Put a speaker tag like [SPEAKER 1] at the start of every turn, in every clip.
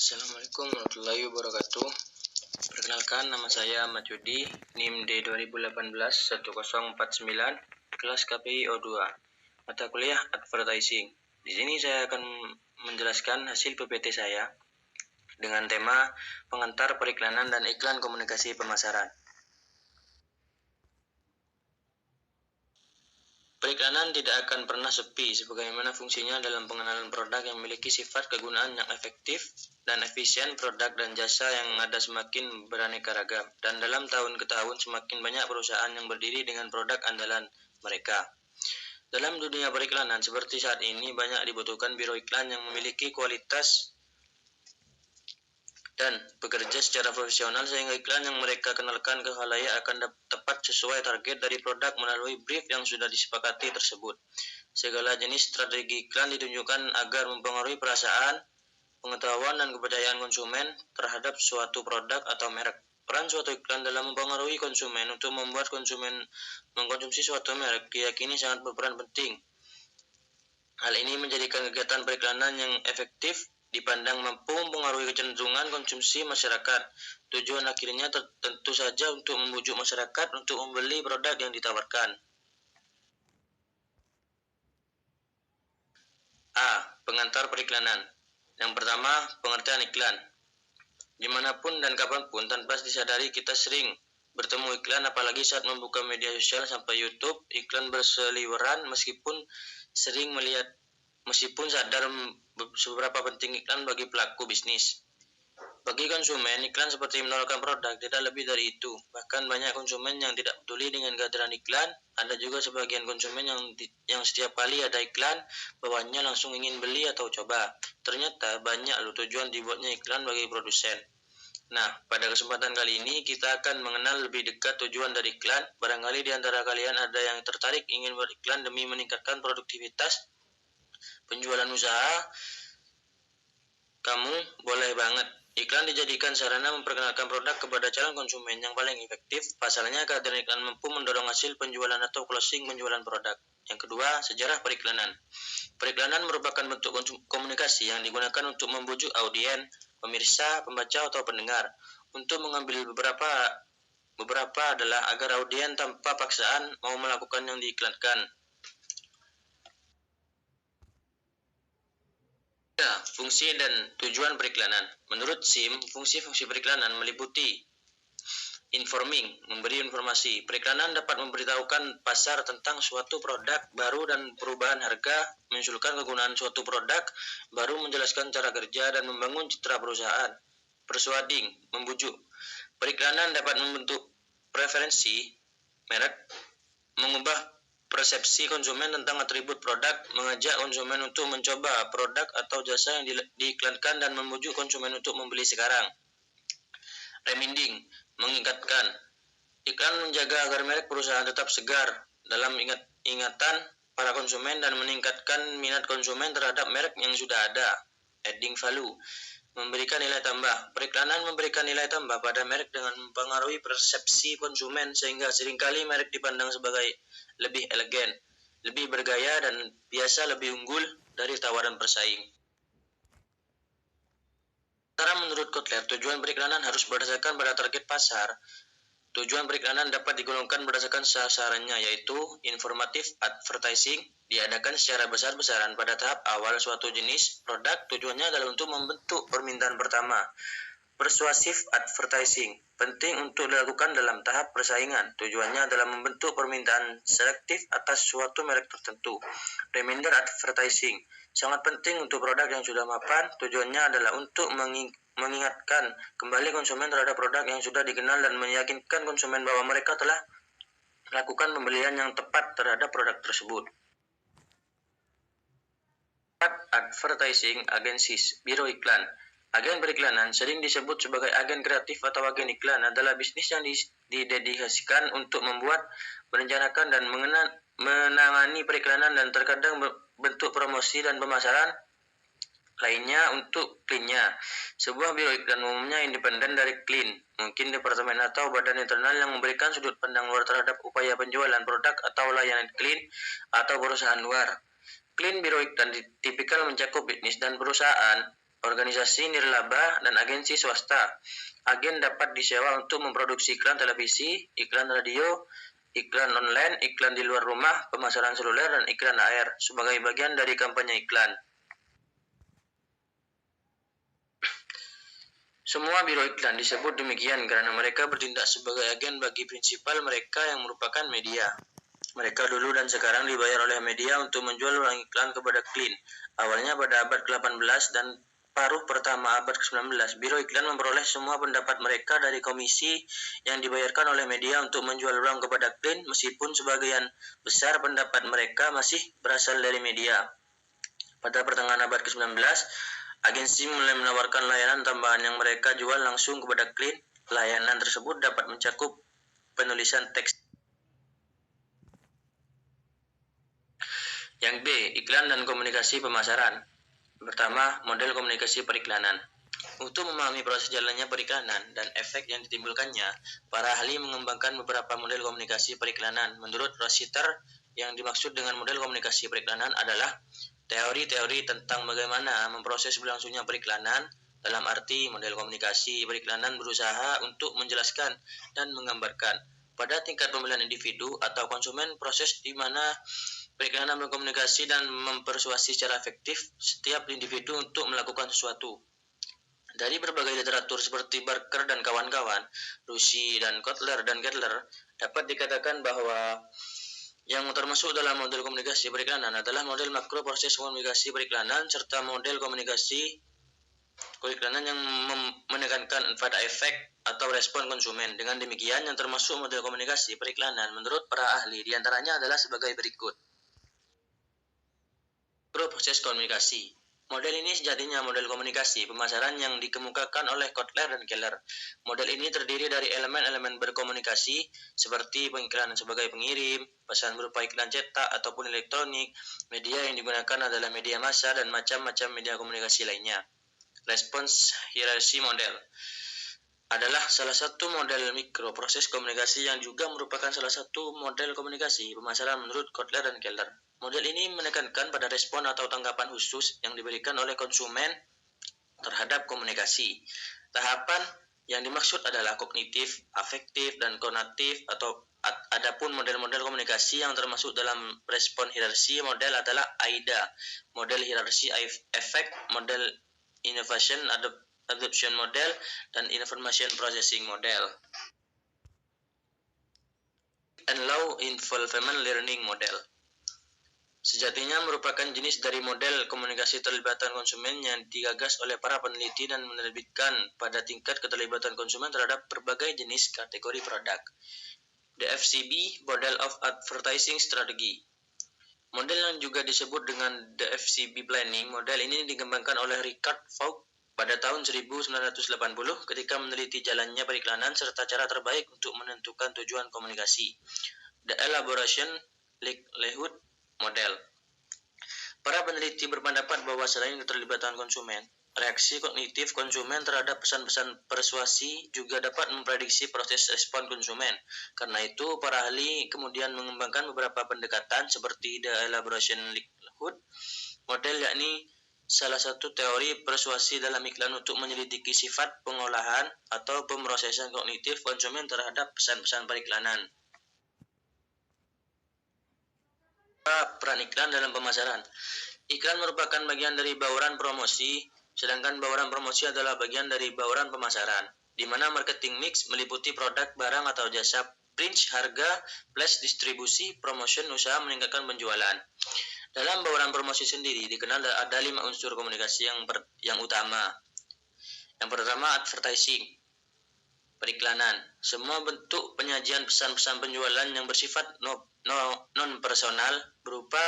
[SPEAKER 1] Assalamualaikum warahmatullahi wabarakatuh. Perkenalkan, nama saya Ahmad Yudi, NIM D 2018-1049, kelas KPI O2, mata kuliah Advertising. Di sini saya akan menjelaskan hasil PPT saya dengan tema pengantar periklanan dan iklan komunikasi pemasaran. Periklanan tidak akan pernah sepi sebagaimana fungsinya dalam pengenalan produk yang memiliki sifat kegunaan yang efektif dan efisien. Produk dan jasa yang ada semakin beraneka ragam, dan dalam tahun ke tahun semakin banyak perusahaan yang berdiri dengan produk andalan mereka. Dalam dunia periklanan seperti saat ini, banyak dibutuhkan biro iklan yang memiliki kualitas dan bekerja secara profesional sehingga iklan yang mereka kenalkan ke khalayak akan tepat sesuai target dari produk melalui brief yang sudah disepakati tersebut. Segala jenis strategi iklan ditunjukkan agar mempengaruhi perasaan, pengetahuan, dan kepercayaan konsumen terhadap suatu produk atau merek. Peran suatu iklan dalam mempengaruhi konsumen untuk membuat konsumen mengkonsumsi suatu merek diyakini sangat berperan penting. Hal ini menjadikan kegiatan periklanan yang efektif dipandang mampu mempengaruhi kecenderungan konsumsi masyarakat. Tujuan akhirnya tentu saja untuk membujuk masyarakat untuk membeli produk yang ditawarkan. A. Pengantar periklanan. Yang pertama, pengertian iklan. Dimanapun dan kapanpun tanpa disadari kita sering bertemu iklan, apalagi saat membuka media sosial sampai YouTube. Iklan berseliweran meskipun sadar seberapa penting iklan bagi pelaku bisnis. Bagi konsumen, iklan seperti menawarkan produk, tidak lebih dari itu. Bahkan banyak konsumen yang tidak peduli dengan kehadiran iklan. Ada juga sebagian konsumen yang setiap kali ada iklan, bawaannya langsung ingin beli atau coba. Ternyata banyak tujuan dibuatnya iklan bagi produsen. Nah, pada kesempatan kali ini kita akan mengenal lebih dekat tujuan dari iklan. Barangkali di antara kalian ada yang tertarik ingin beriklan demi meningkatkan produktivitas penjualan usaha. Kamu boleh banget. Iklan dijadikan sarana memperkenalkan produk kepada calon konsumen yang paling efektif. Pasalnya, kehadiran iklan mampu mendorong hasil penjualan atau closing penjualan produk. Yang kedua, sejarah periklanan. Periklanan merupakan bentuk komunikasi yang digunakan untuk membujuk audien, pemirsa, pembaca, atau pendengar. Untuk mengambil beberapa adalah agar audien tanpa paksaan mau melakukan yang diiklankan. Fungsi dan tujuan periklanan. Menurut SIM, fungsi-fungsi periklanan meliputi informing, memberi informasi. Periklanan dapat memberitahukan pasar tentang suatu produk baru dan perubahan harga, menunjukkan kegunaan suatu produk baru, menjelaskan cara kerja, dan membangun citra perusahaan. Persuading, membujuk. Periklanan dapat membentuk preferensi merek, mengubah persepsi konsumen tentang atribut produk, mengajak konsumen untuk mencoba produk atau jasa yang diiklankan, dan membujuk konsumen untuk membeli sekarang. Reminding, mengingatkan. Iklan menjaga agar merek perusahaan tetap segar dalam ingatan para konsumen dan meningkatkan minat konsumen terhadap merek yang sudah ada. Adding value, memberikan nilai tambah. Periklanan memberikan nilai tambah pada merek dengan mempengaruhi persepsi konsumen, sehingga seringkali merek dipandang sebagai lebih elegan, lebih bergaya, dan biasa lebih unggul dari tawaran bersaing. Sementara menurut Kotler, tujuan periklanan harus berdasarkan pada target pasar. Tujuan periklanan dapat digolongkan berdasarkan sasarannya, yaitu informatif advertising, diadakan secara besar-besaran pada tahap awal suatu jenis produk. Tujuannya adalah untuk membentuk permintaan pertama. Persuasif advertising, penting untuk dilakukan dalam tahap persaingan. Tujuannya adalah membentuk permintaan selektif atas suatu merek tertentu. Reminder advertising, sangat penting untuk produk yang sudah mapan. Tujuannya adalah untuk mengingatkan kembali konsumen terhadap produk yang sudah dikenal dan meyakinkan konsumen bahwa mereka telah melakukan pembelian yang tepat terhadap produk tersebut. Advertising agencies, biro iklan. Agen periklanan, sering disebut sebagai agen kreatif atau agen iklan, adalah bisnis yang didedikasikan untuk membuat, merencanakan, dan menangani periklanan, dan terkadang bentuk promosi dan pemasaran lainnya untuk kliennya. Sebuah biro iklan umumnya independen dari klien, mungkin departemen atau badan internal yang memberikan sudut pandang luar terhadap upaya penjualan produk atau layanan klien atau perusahaan luar. Klien biro iklan tipikal mencakup bisnis dan perusahaan organisasi nirlaba, dan agensi swasta. Agen dapat disewa untuk memproduksi iklan televisi, iklan radio, iklan online, iklan di luar rumah, pemasaran seluler, dan iklan air sebagai bagian dari kampanye iklan. Semua biro iklan disebut demikian karena mereka bertindak sebagai agen bagi prinsipal mereka yang merupakan media. Mereka dulu dan sekarang dibayar oleh media untuk menjual ulang iklan kepada klien. Awalnya pada abad ke-18 dan paruh pertama abad ke-19, biro iklan memperoleh semua pendapat mereka dari komisi yang dibayarkan oleh media untuk menjual ulang kepada klien, meskipun sebagian besar pendapat mereka masih berasal dari media. Pada pertengahan abad ke-19, agensi mulai menawarkan layanan tambahan yang mereka jual langsung kepada klien. Layanan tersebut dapat mencakup penulisan teks. Yang B, iklan dan komunikasi pemasaran. Pertama, model komunikasi periklanan. Untuk memahami proses jalannya periklanan dan efek yang ditimbulkannya, para ahli mengembangkan beberapa model komunikasi periklanan. Menurut Rossiter, yang dimaksud dengan model komunikasi periklanan adalah teori-teori tentang bagaimana memproses berlangsungnya periklanan, dalam arti model komunikasi periklanan berusaha untuk menjelaskan dan menggambarkan pada tingkat pemilihan individu atau konsumen proses di mana periklanan berkomunikasi dan mempersuasi secara efektif setiap individu untuk melakukan sesuatu. Dari berbagai literatur seperti Barker dan kawan-kawan, Rusi dan Kotler dan Gettler, dapat dikatakan bahwa yang termasuk dalam model komunikasi periklanan adalah model makro proses komunikasi periklanan serta model komunikasi periklanan yang menekankan pada efek atau respon konsumen. Dengan demikian, yang termasuk model komunikasi periklanan menurut para ahli diantaranya adalah sebagai berikut. Proses komunikasi. Model ini sejatinya model komunikasi pemasaran yang dikemukakan oleh Kotler dan Keller. Model ini terdiri dari elemen-elemen berkomunikasi seperti pengiklanan sebagai pengirim, pesan berupa iklan cetak ataupun elektronik. Media yang digunakan adalah media massa dan macam-macam media komunikasi lainnya. Response hierarchy model adalah salah satu model mikro proses komunikasi yang juga merupakan salah satu model komunikasi pemasaran menurut Kotler dan Keller. Model ini menekankan pada respon atau tanggapan khusus yang diberikan oleh konsumen terhadap komunikasi. Tahapan yang dimaksud adalah kognitif, afektif, dan konatif. Adapun model-model komunikasi yang termasuk dalam respon hierarki model adalah AIDA, model hierarki efek, model innovation adoption model, dan information processing model. And low involvement learning model sejatinya merupakan jenis dari model komunikasi terlibatan konsumen yang digagas oleh para peneliti dan menerbitkan pada tingkat keterlibatan konsumen terhadap berbagai jenis kategori produk. The FCB Model of Advertising Strategy. Model yang juga disebut dengan The FCB Planning, model ini dikembangkan oleh Richard Falk pada tahun 1980 ketika meneliti jalannya periklanan serta cara terbaik untuk menentukan tujuan komunikasi. The Elaboration Likelihood Model. Para peneliti berpendapat bahwa selain keterlibatan konsumen, reaksi kognitif konsumen terhadap pesan-pesan persuasi juga dapat memprediksi proses respon konsumen. Karena itu, para ahli kemudian mengembangkan beberapa pendekatan seperti The Elaboration Likelihood Model, yakni salah satu teori persuasi dalam iklan untuk menyelidiki sifat pengolahan atau pemrosesan kognitif konsumen terhadap pesan-pesan periklanan. Peran iklan dalam pemasaran. Iklan merupakan bagian dari bauran promosi, sedangkan bauran promosi adalah bagian dari bauran pemasaran, di mana marketing mix meliputi produk, barang, atau jasa, range, harga, flash, distribusi, promotion, usaha meningkatkan penjualan. Dalam bauran promosi sendiri dikenal ada 5 unsur komunikasi yang utama. Yang pertama, advertising. Periklanan. Semua bentuk penyajian pesan-pesan penjualan yang bersifat non-personal berupa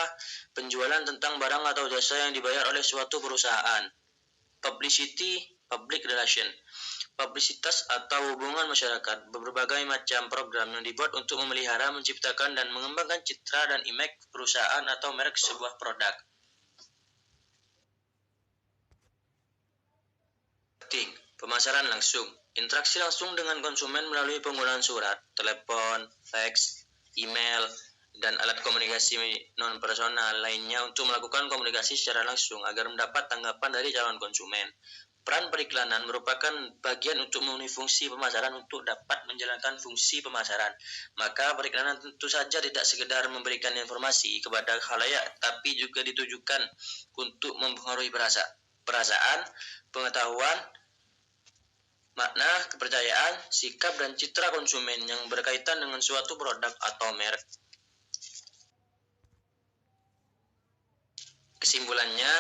[SPEAKER 1] penjualan tentang barang atau jasa yang dibayar oleh suatu perusahaan. Publicity, public relation. Publisitas atau hubungan masyarakat, berbagai macam program yang dibuat untuk memelihara, menciptakan, dan mengembangkan citra dan image perusahaan atau merek sebuah produk. Pemasaran langsung. Interaksi langsung dengan konsumen melalui penggunaan surat, telepon, fax, email, dan alat komunikasi non-personal lainnya untuk melakukan komunikasi secara langsung agar mendapat tanggapan dari calon konsumen. Peran periklanan merupakan bagian untuk memenuhi fungsi pemasaran untuk dapat menjalankan fungsi pemasaran. Maka periklanan tentu saja tidak sekedar memberikan informasi kepada khalayak, tapi juga ditujukan untuk mempengaruhi perasaan, pengetahuan, makna, kepercayaan, sikap, dan citra konsumen yang berkaitan dengan suatu produk atau merek. Kesimpulannya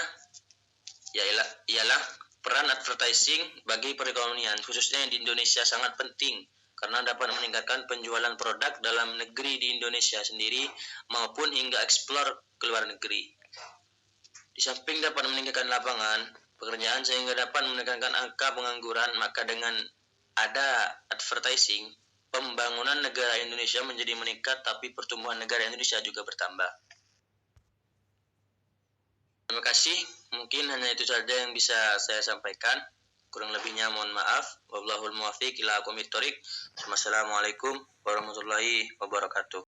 [SPEAKER 1] ialah peran advertising bagi perekonomian, khususnya di Indonesia, sangat penting karena dapat meningkatkan penjualan produk dalam negeri di Indonesia sendiri maupun hingga eksplor ke luar negeri. Di samping dapat meningkatkan lapangan pekerjaan sehingga dapat menekankan angka pengangguran, maka dengan ada advertising, pembangunan negara Indonesia menjadi meningkat, tapi pertumbuhan negara Indonesia juga bertambah. Terima kasih, mungkin hanya itu saja yang bisa saya sampaikan. Kurang lebihnya mohon maaf. Wallahul muwaffiq ila aqwamit thoriq. Wassalamualaikum warahmatullahi wabarakatuh.